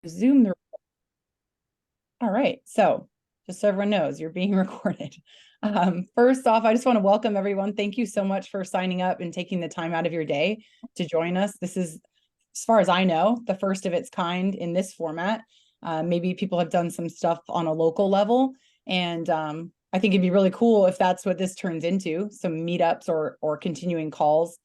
Zoom the. All right. So just so everyone knows, you're being recorded. First off, I just want to welcome everyone. Thank you so much for signing up and taking the time out of your day to join us. This is, as far as I know, the first of its kind in this format. Maybe people have done some stuff on a local level, and I think it'd be really cool if that's what this turns into, some meetups or continuing calls.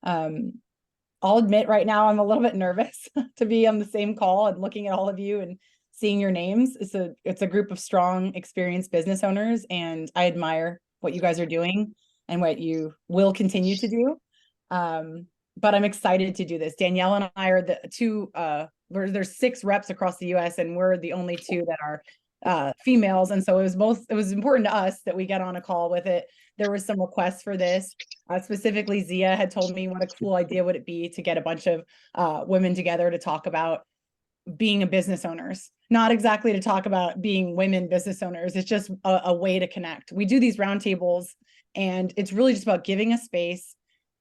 I'll admit right now I'm a little bit nervous to be on the same call and looking at all of you and seeing your names. It's a group of strong, experienced business owners, and I admire what you guys are doing and what you will continue to do. But I'm excited to do this. Danielle and I are the two. There's 6 reps across the U.S. and we're the only 2 that are females, and so it was important to us that we get on a call with it. There was some requests for this. Specifically, Zia had told me what a cool idea would it be to get a bunch of women together to talk about being a business owners, not exactly to talk about being women business owners. It's just a way to connect. We do these roundtables, and it's really just about giving a space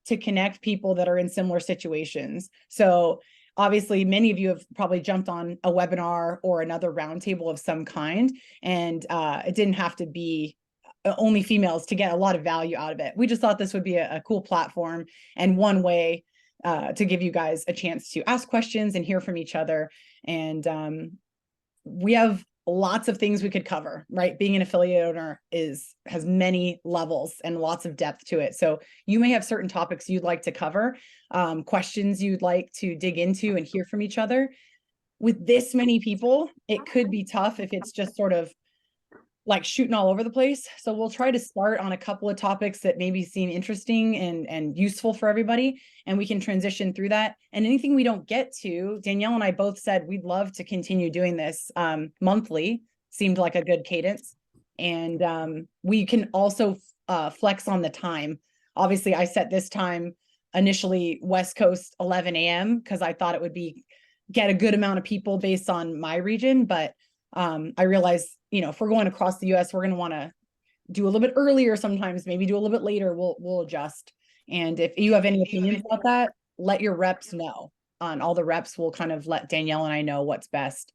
to connect people that are in similar situations. So obviously, many of you have probably jumped on a webinar or another roundtable of some kind, and it didn't have to be only females to get a lot of value out of it. We just thought this would be a cool platform and one way to give you guys a chance to ask questions and hear from each other. And we have lots of things we could cover, right? Being an affiliate owner has many levels and lots of depth to it. So you may have certain topics you'd like to cover, questions you'd like to dig into and hear from each other. With this many people, it could be tough if it's just sort of like shooting all over the place. So we'll try to start on a couple of topics that maybe seem interesting and useful for everybody, and we can transition through that. And anything we don't get to, Danielle and I both said we'd love to continue doing this monthly. Seemed like a good cadence. And we can also flex on the time. Obviously, I set this time initially West Coast 11 a.m. because I thought it would get a good amount of people based on my region, but I realized, if we're going across the US, we're going to want to do a little bit earlier sometimes, maybe do a little bit later. We'll adjust. And if you have any opinions about that, let your reps know. On all the reps, we'll kind of let Danielle and I know what's best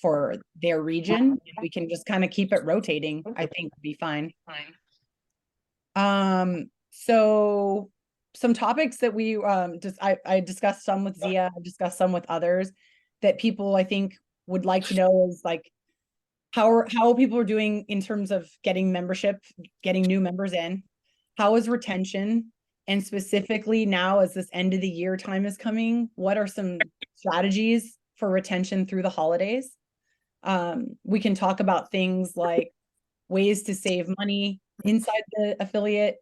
for their region. We can just kind of keep it rotating. I think would be fine. So some topics that we I discussed some with Zia, I discussed some with others that people I think would like to know is like how people are doing in terms of getting membership, getting new members in. How is retention? And specifically now as this end of the year time is coming, what are some strategies for retention through the holidays? We can talk about things like ways to save money inside the affiliate,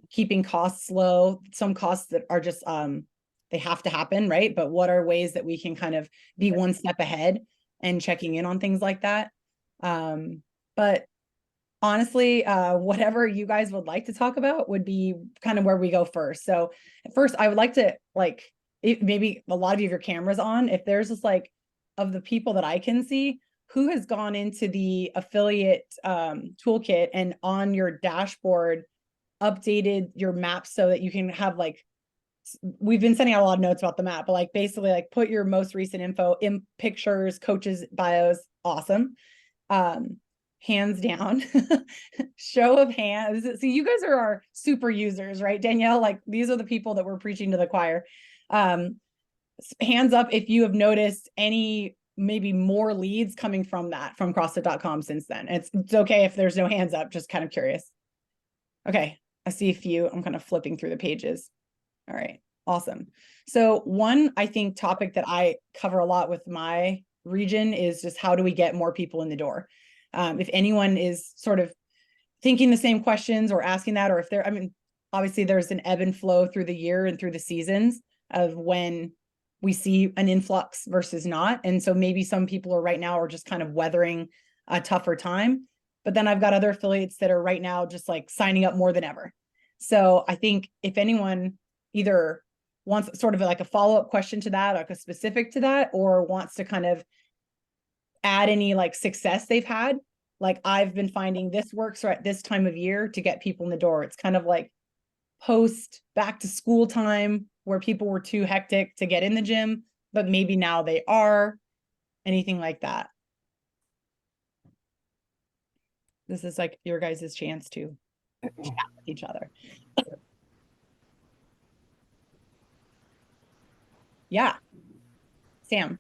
keeping costs low, some costs that are just they have to happen, right? But what are ways that we can kind of be one step ahead and checking in on things like that? But honestly, whatever you guys would like to talk about would be kind of where we go first. So first, I would like to maybe a lot of you have your cameras on. If there's just like of the people that I can see, who has gone into the affiliate toolkit and on your dashboard updated your map so that you can have we've been sending out a lot of notes about the map, but basically put your most recent info in pictures, coaches' bios. Awesome. Hands down. Show of hands. See, you guys are our super users, right? Danielle, these are the people that we're preaching to the choir. Hands up if you have noticed any maybe more leads coming from CrossFit.com since then. It's okay if there's no hands up, just kind of curious. Okay, I see a few. I'm kind of flipping through the pages. All right, awesome. So one, I think, topic that I cover a lot with my region is just how do we get more people in the door? If anyone is sort of thinking the same questions or asking that, or if obviously there's an ebb and flow through the year and through the seasons of when we see an influx versus not. And so maybe some people right now are just kind of weathering a tougher time. But then I've got other affiliates that are right now just signing up more than ever. So I think if anyone either wants sort of a follow-up question to that, a specific to that, or wants to kind of add any success they've had, I've been finding this works at this time of year to get people in the door. It's kind of post back to school time where people were too hectic to get in the gym, but maybe now they are. anything like that? This is like your guys' chance to chat with each other. Yeah, Sam.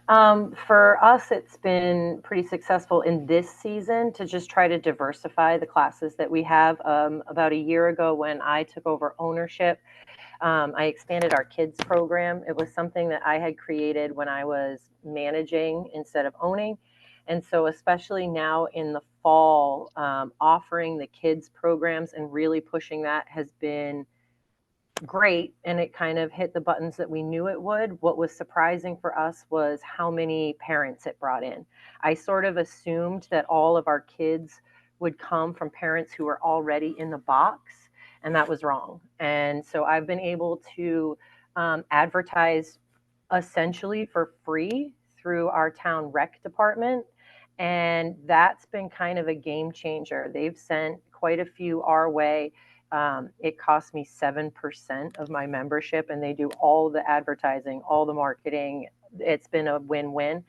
For us, it's been pretty successful in this season to just try to diversify the classes that we have. About a year ago, when I took over ownership, I expanded our kids program. It was something that I had created when I was managing instead of owning. And so, especially now in the fall, offering the kids programs and really pushing that has been great, and it kind of hit the buttons that we knew it would. What was surprising for us was how many parents it brought in. I sort of assumed that all of our kids would come from parents who were already in the box, and that was wrong. And so I've been able to advertise essentially for free through our town rec department. And that's been kind of a game changer. They've sent quite a few our way. It cost me 7% of my membership, and they do all the advertising, all the marketing. It's been a win-win.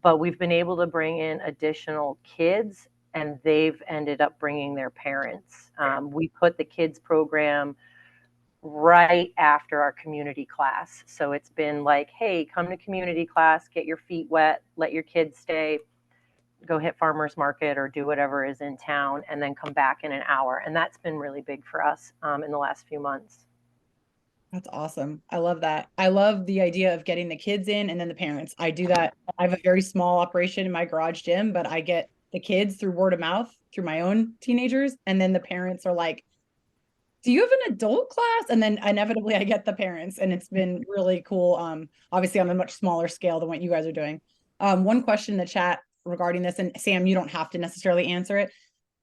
But we've been able to bring in additional kids, and they've ended up bringing their parents. We put the kids program right after our community class. So it's been like, hey, come to community class, get your feet wet, let your kids stay, go hit farmers market or do whatever is in town, and then come back in an hour. And that's been really big for us in the last few months. That's awesome. I love that. I love the idea of getting the kids in and then the parents. I do that. I have a very small operation in my garage gym, but I get the kids through word of mouth through my own teenagers. And then the parents are like, do you have an adult class? And then inevitably I get the parents, and it's been really cool. Obviously on a much smaller scale than what you guys are doing. One question in the chat regarding this, and Sam, you don't have to necessarily answer it,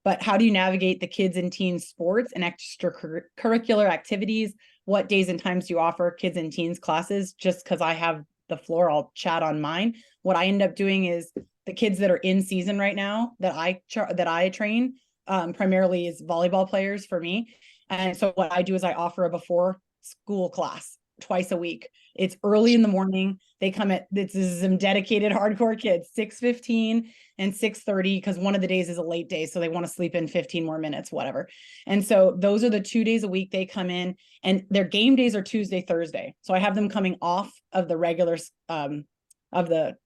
but how do you navigate the kids and teens sports and extracurricular activities? What days and times do you offer kids and teens classes? Just because I have the floor, I'll chat on mine. What I end up doing is the kids that are in season right now that I train primarily is volleyball players for me. And so what I do is I offer a before school class twice a week. It's early in the morning. They come at, this is some dedicated hardcore kids, 6:15 and 6:30, because one of the days is a late day. So they want to sleep in 15 more minutes, whatever. And so those are the 2 days a week they come in, and their game days are Tuesday, Thursday. So I have them coming off of the regular, of the,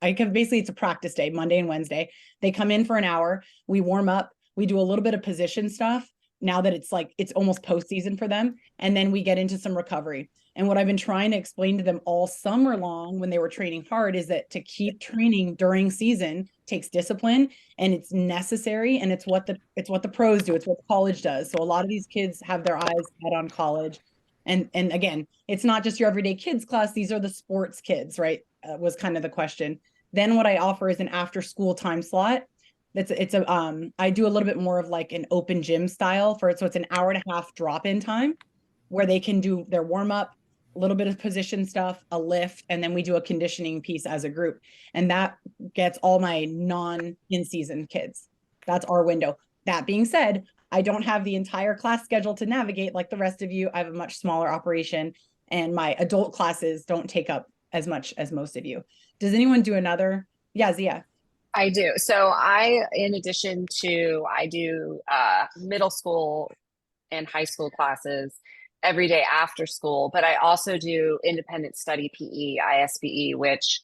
basically it's a practice day, Monday and Wednesday. They come in for an hour. We warm up. We do a little bit of position stuff now that it's like, it's almost postseason for them. And then we get into some recovery. And what I've been trying to explain to them all summer long when they were training hard is that to keep training during season takes discipline, and it's necessary, and it's what the pros do. It's what college does. So a lot of these kids have their eyes set on college. And again, it's not just your everyday kids class. These are the sports kids, right? Was kind of the question. Then what I offer is an after school time slot. I do a little bit more of like an open gym style for it. So it's an hour and a half drop-in time where they can do their warm up, a little bit of position stuff, a lift, and then we do a conditioning piece as a group. And that gets all my non in-season kids. That's our window. That being said, I don't have the entire class schedule to navigate like the rest of you. I have a much smaller operation, and my adult classes don't take up as much as most of you. Does anyone do another? Yeah, Zia. I do. So in addition to, I do middle school and high school classes every day after school, but I also do independent study PE, ISPE, which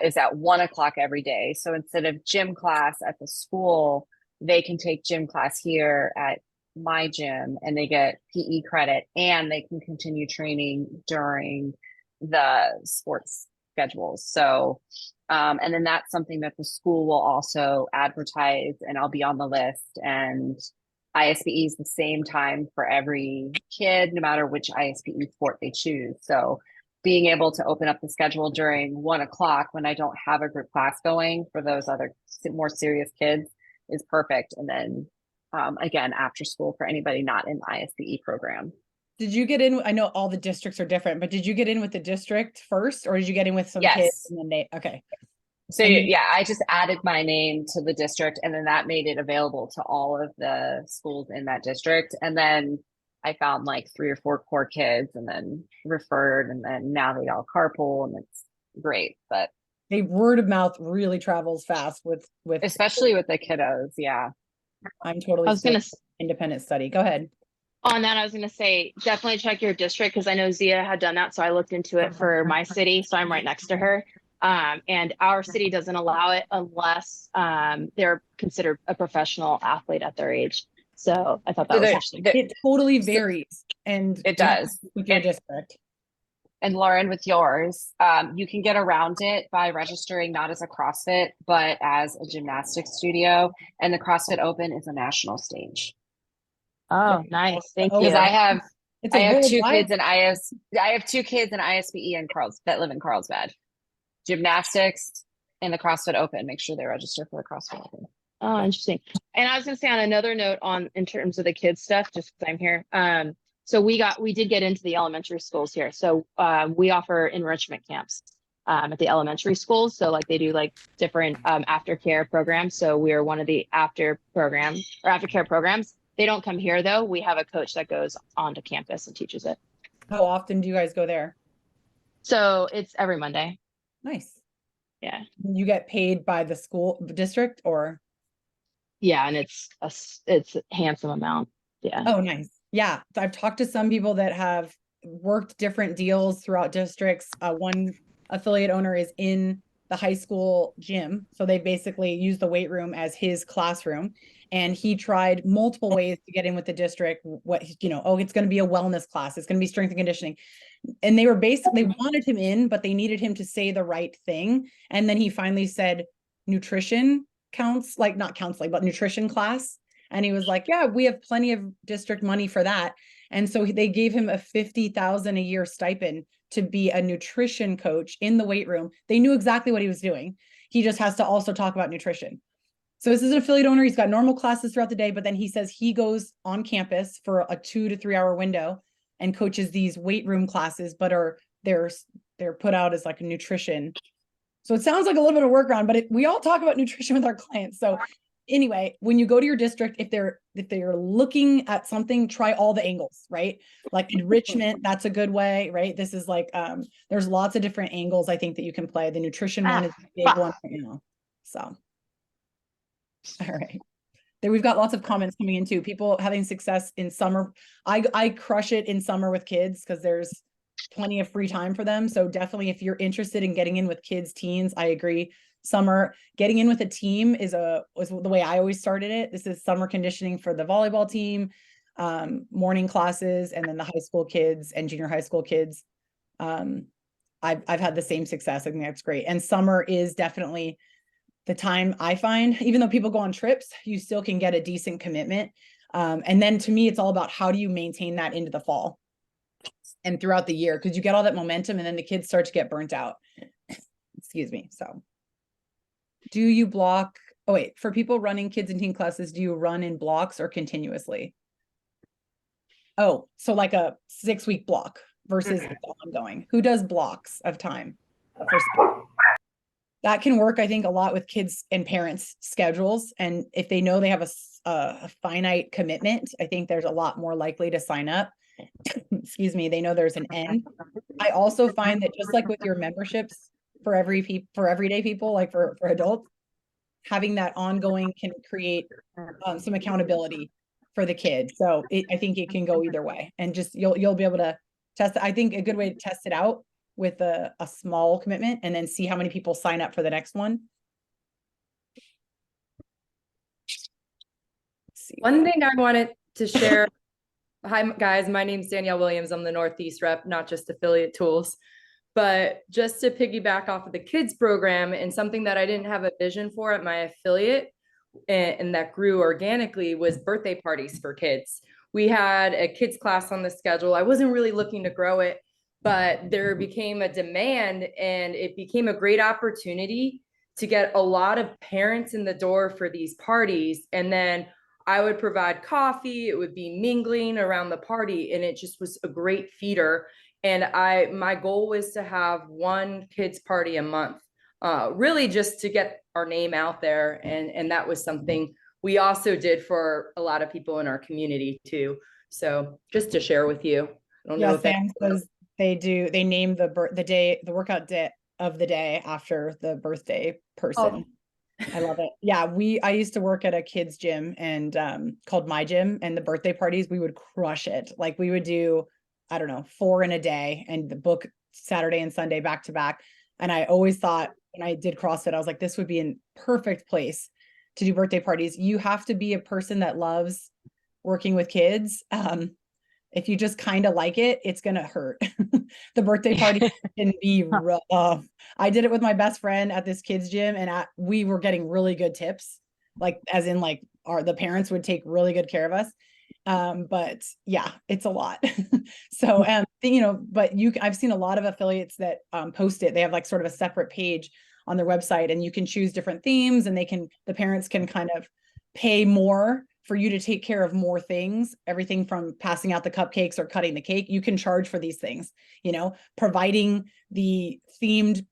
is at 1 o'clock every day. So instead of gym class at the school, they can take gym class here at my gym, and they get PE credit, and they can continue training during the sports schedules. So, and then that's something that the school will also advertise, and I'll be on the list. And ISPE is the same time for every kid, no matter which ISPE sport they choose. So being able to open up the schedule during 1 o'clock when I don't have a group class going for those other more serious kids is perfect. And then again, after school for anybody not in the ISPE program. Did you get in? I know all the districts are different, but did you get in with the district first, or did you get in with some kids Yes. and then they, okay. So And then, yeah, I just added my name to the district, and then that made it available to all of the schools in that district. And then I found like 3 or 4 core kids, and then referred, and then now they all carpool, and it's great. But word of mouth really travels fast with especially with the kiddos. Yeah. I'm totally I was gonna independent study. Go ahead. on that. I was gonna say definitely check your district because I know Zia had done that, so I looked into it for my city. So I'm right next to her, and our city doesn't allow it unless they're considered a professional athlete at their age. So I thought that was interesting. It totally varies, and it does with your district. And Lauren, with yours, you can get around it by registering not as a CrossFit, but as a gymnastics studio. And the CrossFit Open is a national stage. Oh, nice. Thank you. Because I have two worldwide- kids in I have two kids in ISBE and that live in Carlsbad. Gymnastics and the CrossFit Open. Make sure they register for the CrossFit Open. Oh, interesting. And I was gonna say on another note in terms of the kids stuff, just because I'm here. So we did get into the elementary schools here. So we offer enrichment camps at the elementary schools. So like they do like different aftercare programs. So we are one of the aftercare programs. They don't come here though. We have a coach that goes onto campus and teaches it. How often do you guys go there? So it's every Monday. Nice. Yeah. You get paid by the school district or? Yeah, and it's a handsome amount. Yeah. Oh, nice. Yeah, I've talked to some people that have worked different deals throughout districts. One affiliate owner is in the high school gym, so they basically use the weight room as his classroom. And he tried multiple ways to get in with the district. What it's going to be a wellness class. It's going to be strength and conditioning. And they wanted him in, but they needed him to say the right thing. And then he finally said nutrition not counseling, but nutrition class. And he was like, yeah, we have plenty of district money for that. And so they gave him a $50,000 a year stipend to be a nutrition coach in the weight room. They knew exactly what he was doing. He just has to also talk about nutrition. So this is an affiliate owner. He's got normal classes throughout the day, but then he says he goes on campus for a 2 to 3 hour window and coaches these weight room classes, but they're put out as like a nutrition. So it sounds like a little bit of workaround, but we all talk about nutrition with our clients. So anyway, when you go to your district, if they're looking at something, try all the angles, right? Like enrichment, that's a good way, right? This is like, there's lots of different angles I think that you can play. The nutrition one is a big one right now. So, all right. There we've got lots of comments coming in too. People having success in summer. I crush it in summer with kids because there's plenty of free time for them. So definitely if you're interested in getting in with kids, teens, I agree. Summer, getting in with a team was the way I always started it. This is summer conditioning for the volleyball team, morning classes, and then the high school kids and junior high school kids. I've had the same success. I think that's great. And summer is definitely the time I find, even though people go on trips, you still can get a decent commitment. And then to me, it's all about how do you maintain that into the fall and throughout the year, because you get all that momentum and then the kids start to get burnt out. Excuse me. So do you block, for people running kids and teen classes, do you run in blocks or continuously? Oh, so like a 6-week block versus ongoing. Who does blocks of time? That can work, I think, a lot with kids and parents' schedules. And if they know they have a finite commitment, I think there's a lot more likely to sign up. Excuse me, they know there's an end. I also find that just like with your memberships for everyday people, like for adults, having that ongoing can create some accountability for the kid. So I think it can go either way, and just you'll be able to test it. I think a good way to test it out with a small commitment and then see how many people sign up for the next one. Let's see. One thing I wanted to share. Hi guys, my name's Danielle Williams. I'm the Northeast rep, not just affiliate tools, but just to piggyback off of the kids program and something that I didn't have a vision for at my affiliate and that grew organically was birthday parties for kids. We had a kids class on the schedule. I wasn't really looking to grow it, but there became a demand and it became a great opportunity to get a lot of parents in the door for these parties. And then I would provide coffee, it would be mingling around the party, and it just was a great feeder. And my goal was to have one kids party a month, really just to get our name out there. And that was something we also did for a lot of people in our community too. So just to share with you. I don't know if Sam says they name the workout day of the day after the birthday person. I love it. Yeah, I used to work at a kids gym and called My Gym, and the birthday parties, we would crush it. Like we would do, I don't know, 4 in a day and the book Saturday and Sunday back to back. And I always thought when I did CrossFit, I was like, this would be a perfect place to do birthday parties. You have to be a person that loves working with kids. If you just kind of like it, it's going to hurt. The birthday party can be rough. I did it with my best friend at this kids gym, and we were getting really good tips, like as in like the parents would take really good care of us. But yeah, it's a lot. So, but I've seen a lot of affiliates that post it. They have like sort of a separate page on their website, and you can choose different themes, and the parents can kind of pay more for you to take care of more things, everything from passing out the cupcakes or cutting the cake. You can charge for these things, providing the themed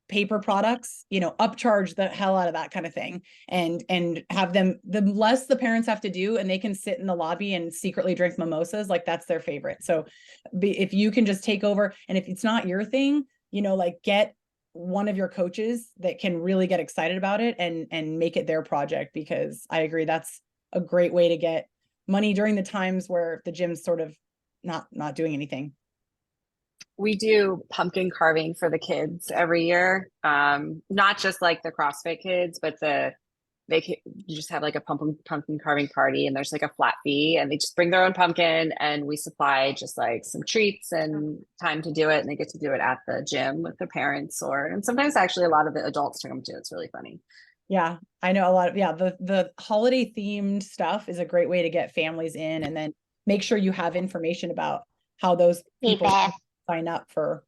paper products, upcharge the hell out of that kind of thing, and have them, the less the parents have to do, and they can sit in the lobby and secretly drink mimosas, like that's their favorite. So if you can just take over, and if it's not your thing, like get one of your coaches that can really get excited about it and make it their project, because I agree that's a great way to get money during the times where the gym's sort of not doing anything. We do pumpkin carving for the kids every year. Not just like the CrossFit kids, but you just have like a pumpkin carving party, and there's like a flat fee, and they just bring their own pumpkin, and we supply just like some treats and time to do it, and they get to do it at the gym with their parents, and sometimes actually a lot of the adults come too. It's really funny. Yeah, I know a lot of, the holiday themed stuff is a great way to get families in, and then make sure you have information about how those people sign up for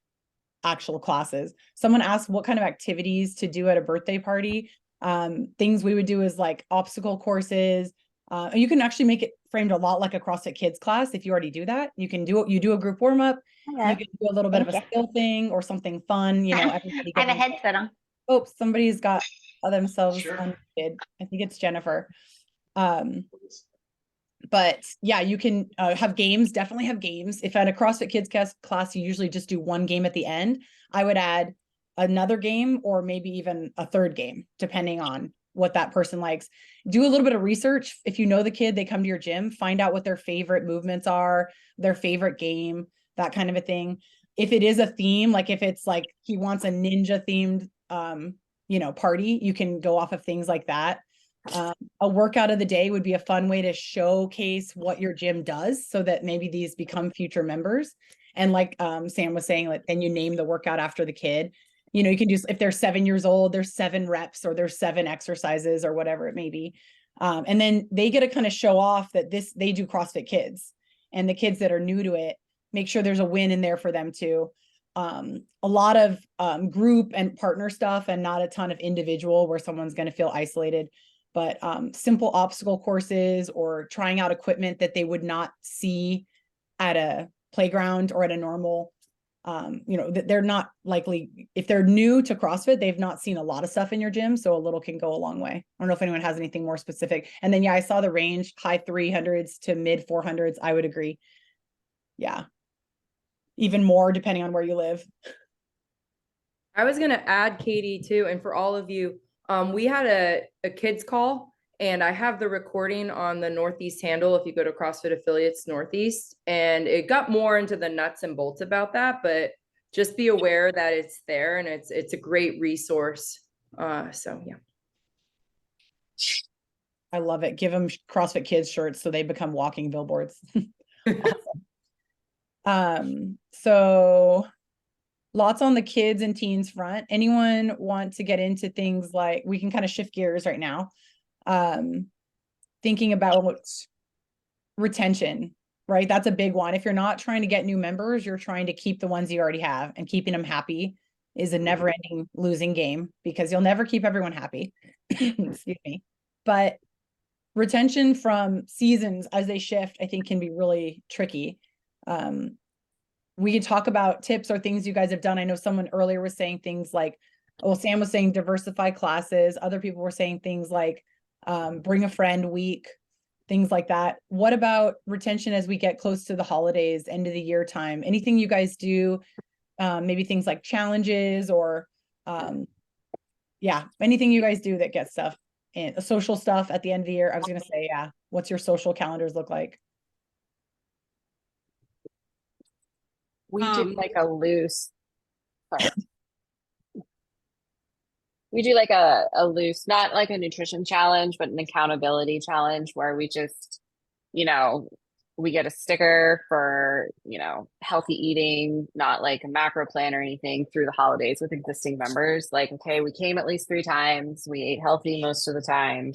actual classes. Someone asked what kind of activities to do at a birthday party. Things we would do is like obstacle courses. You can actually make it framed a lot like a CrossFit Kids class. If you already do that, you do a group warm up. You can do a little bit of a skill thing or something fun. Everybody I have a headset on. Oh, somebody's got themselves unmuted. I think it's Jennifer. But yeah, you can have games, definitely have games. If at a CrossFit Kids class, you usually just do one game at the end, I would add another game or maybe even a third game, depending on what that person likes. Do a little bit of research. If you know the kid, they come to your gym, find out what their favorite movements are, their favorite game, that kind of a thing. If it is a theme, like if it's like he wants a ninja themed party, you can go off of things like that. A workout of the day would be a fun way to showcase what your gym does, so that maybe these become future members. And like Sam was saying, and you name the workout after the kid. You can do, if they're 7 years old, there's 7 reps or there's 7 exercises or whatever it may be. And then they get to kind of show off that they do CrossFit Kids, and the kids that are new to it, make sure there's a win in there for them too. A lot of group and partner stuff, and not a ton of individual where someone's going to feel isolated. But simple obstacle courses or trying out equipment that they would not see at a playground or at a normal, they're not likely, if they're new to CrossFit, they've not seen a lot of stuff in your gym. So a little can go a long way. I don't know if anyone has anything more specific. And then, I saw the range, high 300s to mid 400s. I would agree. Yeah. Even more depending on where you live. I was going to add, Katie, too, and for all of you, we had a kids call, and I have the recording on the Northeast handle if you go to CrossFit Affiliates Northeast, and it got more into the nuts and bolts about that, but just be aware that it's there, and it's a great resource. So yeah. I love it. Give them CrossFit Kids shirts so they become walking billboards. Awesome. So lots on the kids and teens front. Anyone want to get into things like, we can kind of shift gears right now. Thinking about retention, right? That's a big one. If you're not trying to get new members, you're trying to keep the ones you already have, and keeping them happy is a never ending losing game, because you'll never keep everyone happy. Excuse me. But retention from seasons as they shift, I think can be really tricky. We could talk about tips or things you guys have done. I know someone earlier was saying things like, Sam was saying diversify classes. Other people were saying things like bring a friend week, things like that. What about retention as we get close to the holidays, end of the year time? Anything you guys do? Maybe things like challenges or Yeah, anything you guys do that gets stuff in social stuff at the end of the year. I was gonna say, yeah, what's your social calendars look like? We do like a loose, sorry. We do like a loose, not like a nutrition challenge, but an accountability challenge where we just, you know, we get a sticker for, healthy eating, not like a macro plan or anything through the holidays with existing members. Like, okay, we came at least 3 times, we ate healthy most of the time,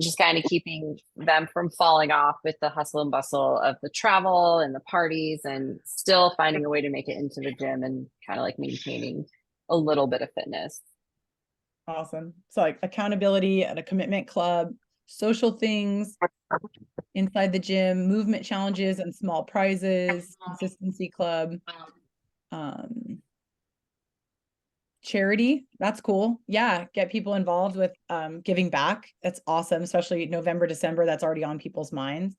just kind of keeping them from falling off with the hustle and bustle of the travel and the parties and still finding a way to make it into the gym and kind of like maintaining a little bit of fitness. Awesome. So like accountability at a commitment club, social things inside the gym, movement challenges and small prizes, consistency club, charity. That's cool. Yeah. Get people involved with giving back. That's awesome. Especially November, December. That's already on people's minds.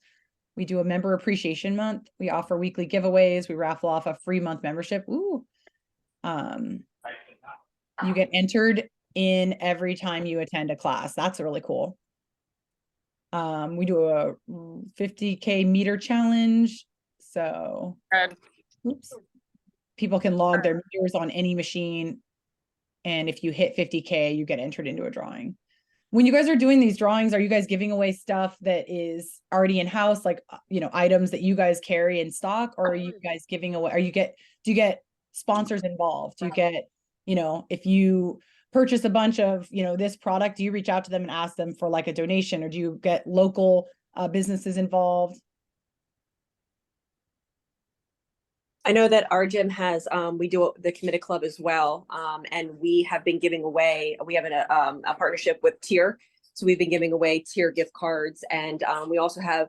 We do a member appreciation month. We offer weekly giveaways. We raffle off a free month membership. Ooh. You get entered in every time you attend a class. That's really cool. We do a 50K meter challenge. So oops. People can log their meters on any machine. And if you hit 50K, you get entered into a drawing. When you guys are doing these drawings, are you guys giving away stuff that is already in house, like, items that you guys carry in stock, or are you guys giving away, do you get sponsors involved? Do you get, if you purchase a bunch of, this product, do you reach out to them and ask them for like a donation, or do you get local businesses involved? I know that our gym has, we do the committed club as well. And we have been giving away, we have a partnership with Tier. So we've been giving away Tier gift cards, and we also have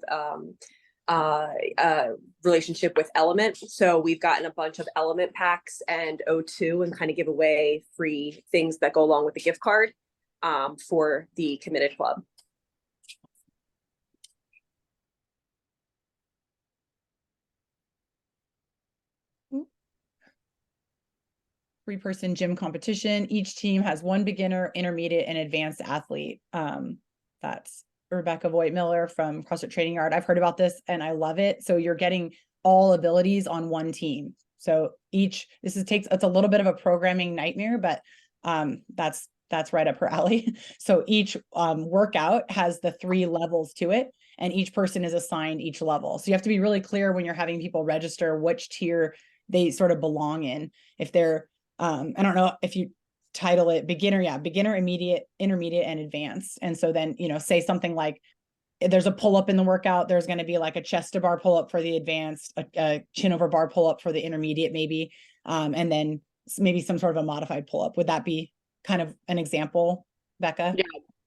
a relationship with Element. So we've gotten a bunch of Element packs and O2 and kind of give away free things that go along with the gift card for the committed club. 3-person gym competition. Each team has one beginner, intermediate, and advanced athlete. That's Rebecca Voigt-Miller from CrossFit Training Yard. I've heard about this and I love it. So you're getting all abilities on one team. So it's a little bit of a programming nightmare, but that's right up her alley. So each workout has the 3 levels to it, and each person is assigned each level. So you have to be really clear when you're having people register which tier they sort of belong in. If they're I don't know if you title it beginner, immediate, intermediate, and advanced. And so then, say something like there's a pull-up in the workout, there's going to be like a chest to bar pull-up for the advanced, a chin over bar pull-up for the intermediate, maybe, and then maybe some sort of a modified pull-up. Would that be kind of an example, Becca?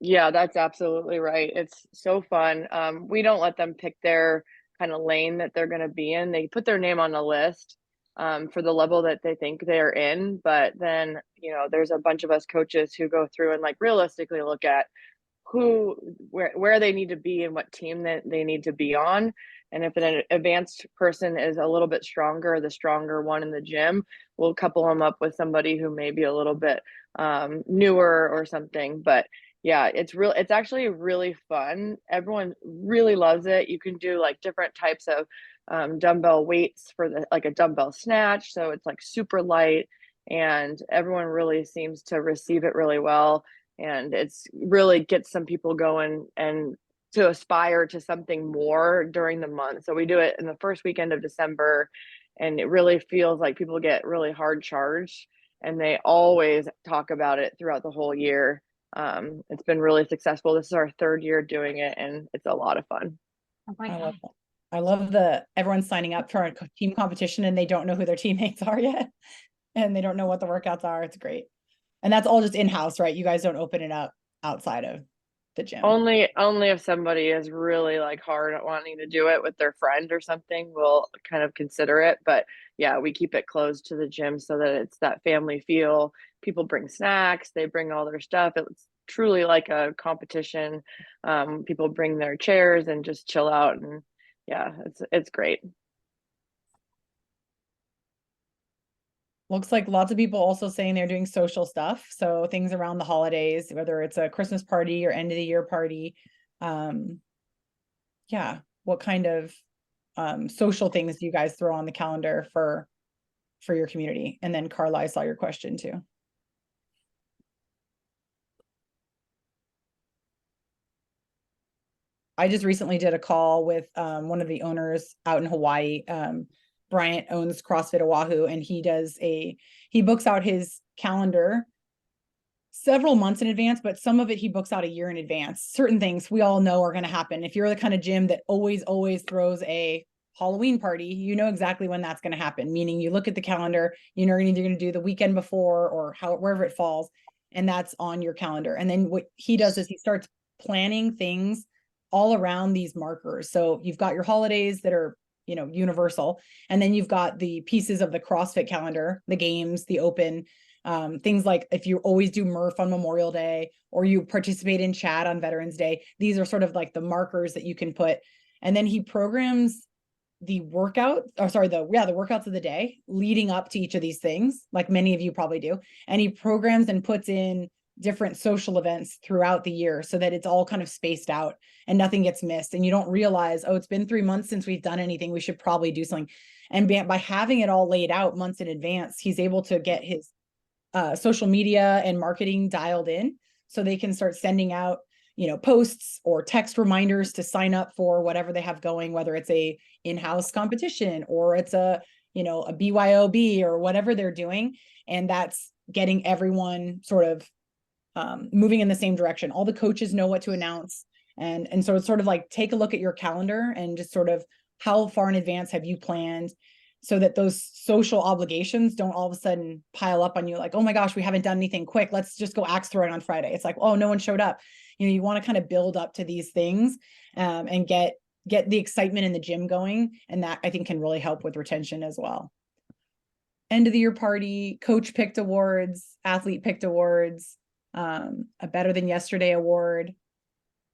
Yeah, that's absolutely right. It's so fun. We don't let them pick their kind of lane that they're going to be in. They put their name on the list for the level that they think they're in. But then, there's a bunch of us coaches who go through and like realistically look at where they need to be and what team that they need to be on. And if an advanced person is a little bit stronger, the stronger one in the gym, we'll couple them up with somebody who may be a little bit newer or something. But yeah, it's actually really fun. Everyone really loves it. You can do like different types of dumbbell weights for like a dumbbell snatch. So it's like super light, and everyone really seems to receive it really well. And it's really gets some people going and to aspire to something more during the month. So we do it in the first weekend of December, and it really feels like people get really hard charged, and they always talk about it throughout the whole year. It's been really successful. This is our 3rd year doing it, and it's a lot of fun. Oh my God. I love everyone's signing up for a team competition and they don't know who their teammates are yet, and they don't know what the workouts are. It's great. And that's all just in-house, right? You guys don't open it up outside of the gym. Only if somebody is really like hard at wanting to do it with their friend or something, we'll kind of consider it. But yeah, we keep it closed to the gym so that it's that family feel. People bring snacks, they bring all their stuff. It's truly like a competition. People bring their chairs and just chill out, and yeah, it's great. looks like lots of people also saying they're doing social stuff. So things around the holidays, whether it's a Christmas party or end of the year party. Yeah. What kind of social things do you guys throw on the calendar for your community? And then Carla, I saw your question too. I just recently did a call with one of the owners out in Hawaii. Bryant owns CrossFit Oahu, and he books out his calendar several months in advance, but some of it he books out a year in advance. Certain things we all know are going to happen. If you're the kind of gym that always throws a Halloween party, you know exactly when that's going to happen. Meaning you look at the calendar, you know, you're either going to do the weekend before or wherever it falls, and that's on your calendar. And then what he does is he starts planning things all around these markers. So you've got your holidays that are, you know, universal. And then you've got the pieces of the CrossFit calendar, the games, the open, things like if you always do Murph on Memorial Day or you participate in chat on Veterans Day, these are sort of like the markers that you can put. And then he programs the workouts of the day leading up to each of these things, like many of you probably do. And he programs and puts in different social events throughout the year so that it's all kind of spaced out and nothing gets missed. And you don't realize, oh, it's been 3 months since we've done anything. We should probably do something. And by having it all laid out months in advance, he's able to get his social media and marketing dialed in so they can start sending out, you know, posts or text reminders to sign up for whatever they have going, whether it's a in-house competition or it's a, you know, a BYOB or whatever they're doing. And that's getting everyone sort of moving in the same direction. All the coaches know what to announce. And so it's sort of like, take a look at your calendar and just sort of how far in advance have you planned so that those social obligations don't all of a sudden pile up on you. Like, oh my gosh, we haven't done anything quick. Let's just go axe throwing on Friday. It's like, oh, no one showed up. You know, you want to kind of build up to these things and get the excitement in the gym going. And that I think can really help with retention as well. End of the year party, coach picked awards, athlete picked awards, a Better Than Yesterday award,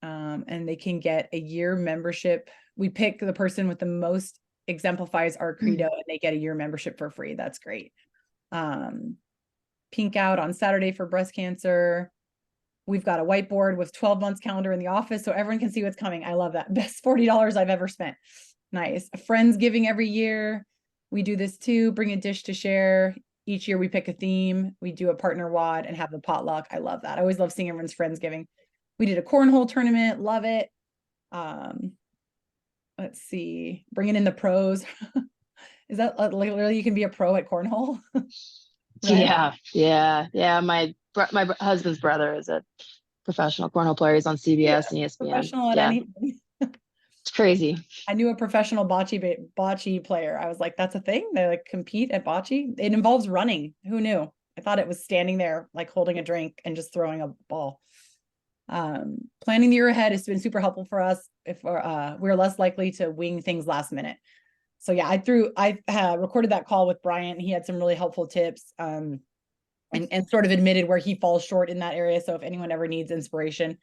and they can get a year membership. We pick the person with the most exemplifies our credo and they get a year membership for free. That's great. Pink out on Saturday for breast cancer. We've got a whiteboard with 12 months calendar in the office so everyone can see what's coming. I love that. Best $40 I've ever spent. Nice. Friendsgiving every year. We do this too. Bring a dish to share. Each year we pick a theme. We do a partner WOD and have the potluck. I love that. I always love seeing everyone's Friendsgiving. We did a cornhole tournament. Love it. Let's see. Bringing in the pros. Is that literally you can be a pro at cornhole? Right? Yeah. My husband's brother is a professional cornhole player. He's on CBS and ESPN. Professional at anything. It's crazy. I knew a professional bocce player. I was like, that's a thing? They like compete at bocce? It involves running. Who knew? I thought it was standing there, like holding a drink and just throwing a ball. Planning the year ahead has been super helpful for us if we're less likely to wing things last minute. So yeah, I recorded that call with Bryant. He had some really helpful tips and sort of admitted where he falls short in that area. So if anyone ever needs inspiration,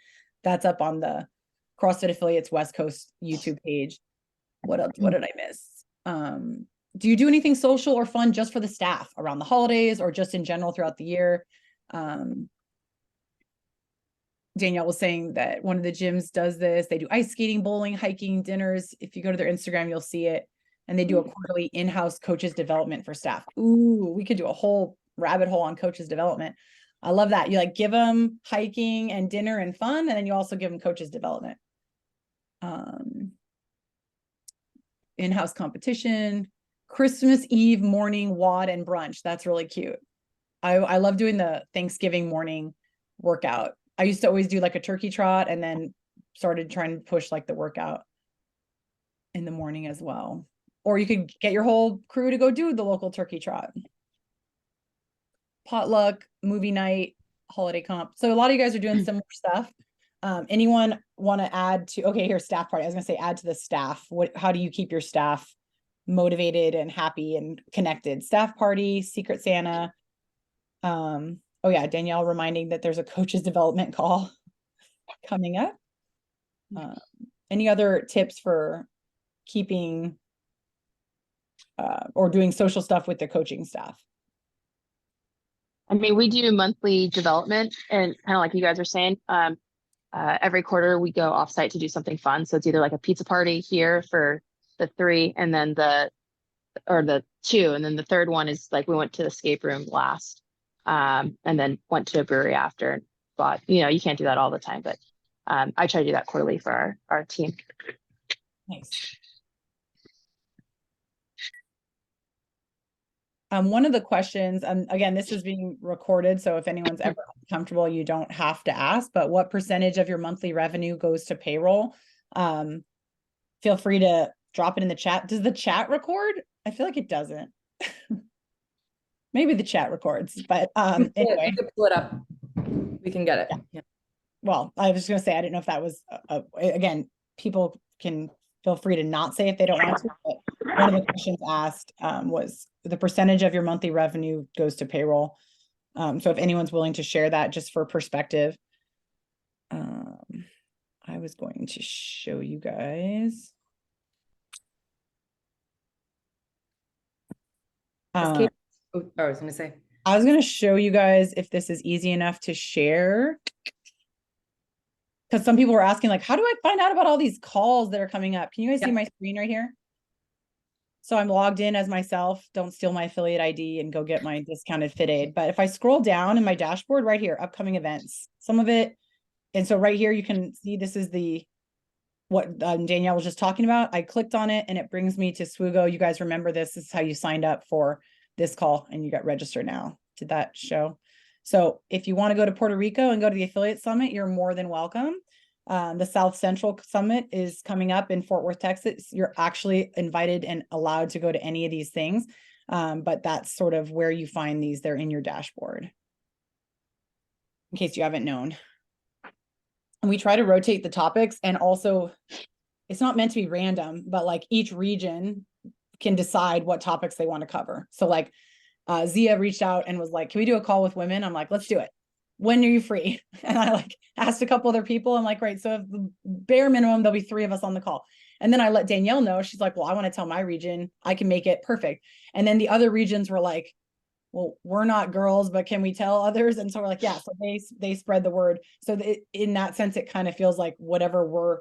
that's up on the CrossFit Affiliates West Coast YouTube page. What else? What did I miss? Do you do anything social or fun just for the staff around the holidays or just in general throughout the year? Danielle was saying that one of the gyms does this. They do ice skating, bowling, hiking, dinners. If you go to their Instagram, you'll see it. And they do a quarterly in-house coaches development for staff. Ooh, we could do a whole rabbit hole on coaches development. I love that. You like give them hiking and dinner and fun, and then you also give them coaches development. In-house competition, Christmas Eve morning WOD and brunch. That's really cute. I love doing the Thanksgiving morning workout. I used to always do like a turkey trot and then started trying to push like the workout in the morning as well. Or you could get your whole crew to go do the local turkey trot. Potluck, movie night, holiday comp. So a lot of you guys are doing similar stuff. Anyone want to add to, okay, here's staff party. I was gonna say add to the staff. How do you keep your staff motivated and happy and connected? Staff party, Secret Santa. Oh yeah, Danielle reminding that there's a coaches development call coming up. Any other tips for keeping or doing social stuff with the coaching staff? I mean, we do monthly development and kind of like you guys are saying, every quarter we go offsite to do something fun. So it's either like a pizza party here for the 3 and then the 2. And then the third one is like we went to the escape room last, and then went to a brewery after. But, you can't do that all the time, but I try to do that quarterly for our team. Nice. One of the questions, again, this is being recorded, so if anyone's ever uncomfortable, you don't have to ask, but what percentage of your monthly revenue goes to payroll? Feel free to drop it in the chat. Does the chat record? I feel like it doesn't. Maybe the chat records, but anyway. You can pull it up. We can get it. Yeah. Well, I was going to say, I didn't know if that was, again, people can feel free to not say if they don't want to, but one of the questions asked was the percentage of your monthly revenue goes to payroll. So if anyone's willing to share that just for perspective, I was going to show you guys. I was going to say. I was going to show you guys if this is easy enough to share. Because some people were asking, like, how do I find out about all these calls that are coming up? Can you guys see my screen right here? So I'm logged in as myself. Don't steal my affiliate ID and go get my discounted Fit Aid. But if I scroll down in my dashboard right here, upcoming events, some of it. And so right here, you can see this is what Danielle was just talking about. I clicked on it and it brings me to SWOGO. You guys remember this. This is how you signed up for this call and you got registered now. Did that show? So if you want to go to Puerto Rico and go to the affiliate summit, you're more than welcome. The South Central Summit is coming up in Fort Worth, Texas. You're actually invited and allowed to go to any of these things. But that's sort of where you find these. They're in your dashboard, in case you haven't known. And we try to rotate the topics, and also it's not meant to be random, but like each region can decide what topics they want to cover. So like Zia reached out and was like, can we do a call with women? I'm like, let's do it. When are you free? And I like asked a couple other people. I'm like, right. So if the bare minimum, there'll be 3 of us on the call. And then I let Danielle know. She's like, well, I want to tell my region, I can make it perfect. And then the other regions were like, well, we're not girls, but can we tell others? And so we're like, yeah, so they spread the word. So in that sense, it kind of feels like whatever we're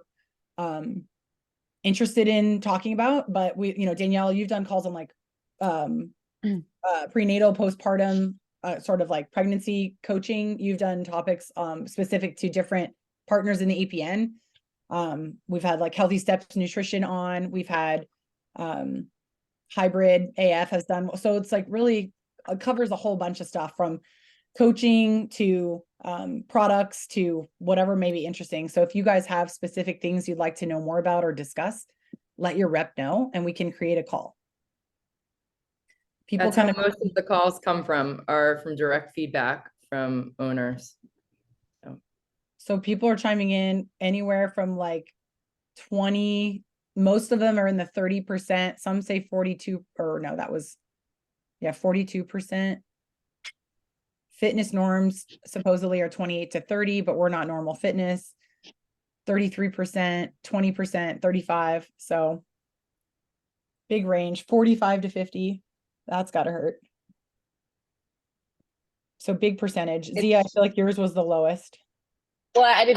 interested in talking about. But we, Danielle, you've done calls on like prenatal, postpartum, sort of like pregnancy coaching. You've done topics specific to different partners in the APN. We've had like Healthy Steps Nutrition on. We've had Hybrid AF has done. So it's like really covers a whole bunch of stuff, from coaching to products to whatever may be interesting. So if you guys have specific things you'd like to know more about or discuss, let your rep know and we can create a call. That's how most of the calls come from, are from direct feedback from owners. So people are chiming in anywhere from like 20, most of them are in the 30%. Some say 42, or no, that was, 42%. Fitness norms supposedly are 28 to 30, but we're not normal fitness. 33%, 20%, 35. So big range, 45 to 50. That's gotta hurt. So big percentage. Zia, I feel like yours was the lowest. Well, I did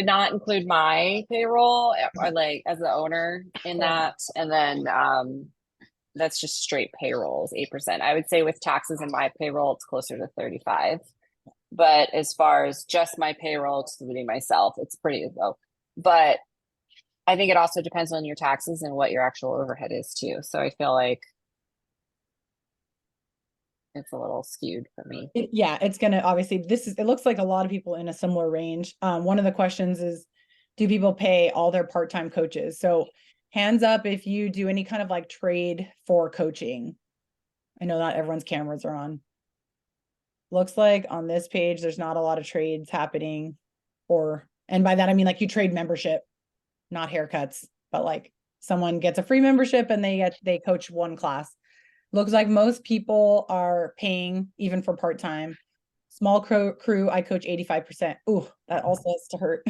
not include my payroll or like as the owner in that. And then that's just straight payrolls, 8%. I would say with taxes and my payroll, it's closer to 35. But as far as just my payroll, excluding myself, it's pretty low. But I think it also depends on your taxes and what your actual overhead is too. So I feel like it's a little skewed for me. It's gonna, obviously it looks like a lot of people in a similar range. One of the questions is, do people pay all their part-time coaches? So hands up if you do any kind of like trade for coaching. I know not everyone's cameras are on. Looks like on this page, there's not a lot of trades happening, and by that, I mean, like you trade membership, not haircuts, but like someone gets a free membership and they coach one class. Looks like most people are paying even for part-time. Small crew, I coach 85%. Ooh, that also has to hurt.